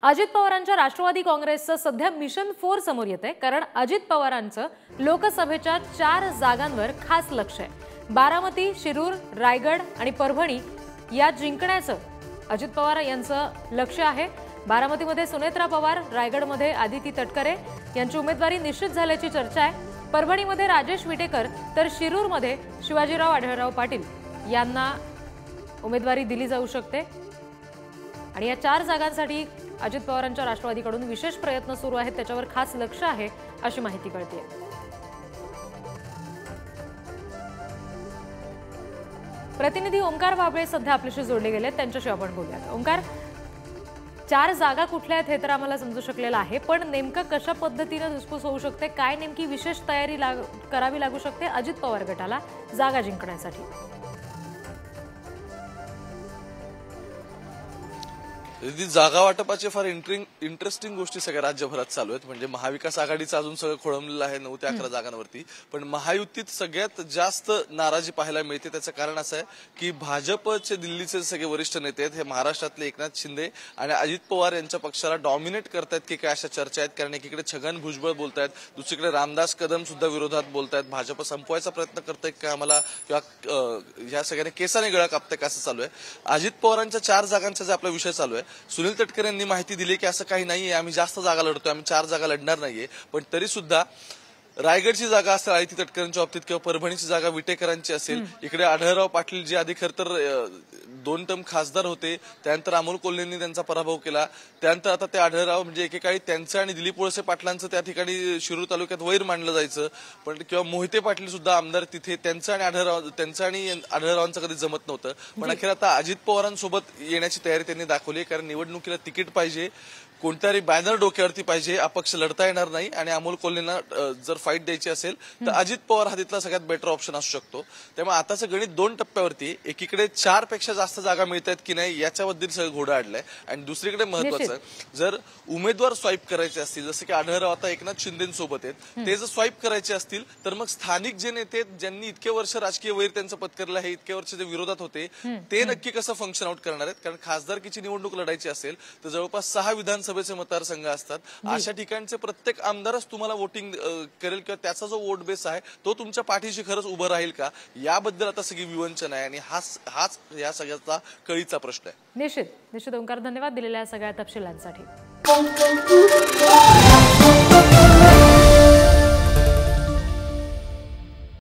अजित पवारांच्या राष्ट्रवादी काँग्रेसचं सध्या मिशन 4 समोर येते, कारण अजित पवारांचं लोकसभेच्या 4 जागांवर खास लक्ष आहे। बारामती, शिरूर, रायगड आणि परभणी या जिंकण्याचं अजित पवार यांचं लक्ष आहे। बारामतीमध्ये सुनेत्रा पवार, रायगडमध्ये आदिती तटकरे यांची उमेदवारी निश्चित झाल्याची चर्चा आहे। परभणीमध्ये राजेश विटेकर तर शिरूरमध्ये शिवाजीराव आढळराव पाटील यांना उमेदवारी दिली जाऊ शकते आणि या 4 जागांसाठी अजित पवारांच्या राष्ट्रवादीकडून विशेष प्रयत्न सुरू आहेत, त्याच्यावर खास लक्ष आहे अशी माहिती कळते। प्रतिनिधी ओंकार बाबळे सध्या आपल्याशी जोडले गेले, त्यांच्याशी आपण बोलूयात। ओंकार, 4 जागा कुठल्या आहेत हे तर आम्हाला समजू शकलेलं आहे, पण नेमकं कशा पद्धतीने धुसफूस होऊ शकते, काय नेमकी विशेष तयारी करावी लागू शकते अजित पवार गटाला जागा जिंकण्यासाठी? जागा वाटपाचे फार इंटरेस्टिंग गोष्टी सगळ्या राज्यभरात चालू आहेत। म्हणजे महाविकास आघाडीचं अजून सगळं खोळंबलेलं आहे 9 ते 11 जागांवरती, पण महायुतीत सगळ्यात जास्त नाराजी पाहायला मिळते। त्याचं कारण असं आहे की भाजपचे दिल्लीचे सगळे वरिष्ठ नेते आहेत, हे महाराष्ट्रातले एकनाथ शिंदे आणि अजित पवार यांच्या पक्षाला डॉमिनेट करतायत की काय अशा चर्चा आहेत। कारण एकीकडे छगन भुजबळ बोलतायत, दुसरीकडे रामदास कदम सुद्धा विरोधात बोलतायत, भाजप संपवायचा प्रयत्न करताय का आम्हाला, किंवा या सगळ्यांनी केसाने गळा कापताय का, असं चालू आहे। अजित पवारांच्या 4 जागांचा जे आपला विषय चालू आहे, सुनील तटकरे यांनी माहिती दिली की असं काही नाहीये, आम्ही जास्त जागा लढतोय, आम्ही 4 जागा लढणार नाहीये। पण तरी सुद्धा रायगडची जागा असेल आदिती तटकरेंच्या बाबतीत किंवा परभणीची जागा विटेकरांची असेल, इकडे आढळराव पाटील जे आधी खरं तर 2 टर्म खासदार होते, त्यानंतर अमोल कोल्हेंनी त्यांचा पराभव केला, त्यानंतर आता ते आढळराव म्हणजे एकेकाळी त्यांचं आणि दिलीप वळसे पाटलांचं त्या ठिकाणी शिरूर तालुक्यात वैर मानलं जायचं, पण किंवा मोहिते पाटील सुद्धा आमदार तिथे, त्यांचं आणि आढळरावांचं कधी जमत नव्हतं। पण अखेर आता अजित पवारांसोबत येण्याची तयारी त्यांनी दाखवली, कारण निवडणुकीला तिकीट पाहिजे, कोणतरी बॅनर डोक्यावरती पाहिजे, अपक्ष लढता येणार नाही आणि अमोल कोल्हेंना जर फाईट द्यायची असेल तर अजित पवार हा तिथला सगळ्यात बेटर ऑप्शन असू शकतो। त्यामुळे आताचं गणित 2 टप्प्यावरती, एकीकडे 4 पेक्षा जास्त जागा मिळतात की नाही याच्याबद्दल सगळं घोडं अडलंय, आणि दुसरीकडे महत्वाचं जर उमेदवार स्वाईप करायचे असतील, जसं की आढळराव आता एकनाथ शिंदेसोबत आहेत, ते जर स्वाईप करायचे असतील तर मग स्थानिक जे नेते ज्यांनी इतके वर्ष राजकीय वैर त्यांचं पत्करलं आहे, इतके वर्ष जे विरोधात होते, ते नक्की कसं फंक्शन आउट करणार आहेत। कारण खासदारकीची निवडणूक लढायची असेल तर जवळपास 6 विधानसभेचे मतदारसंघ असतात, अशा ठिकाणचे प्रत्येक आमदारच तुम्हाला वोटिंग करेल किंवा त्याचा जो वोट बेस आहे तो तुमच्या पाठीशी खरंच उभं राहील का, याबद्दल आता सगळी विवंचन आहे आणि हाच या सगळ्याचा कळीचा प्रश्न आहे। निश्चित ओंकार, धन्यवाद दिलेल्या सगळ्या तपशिलांसाठी।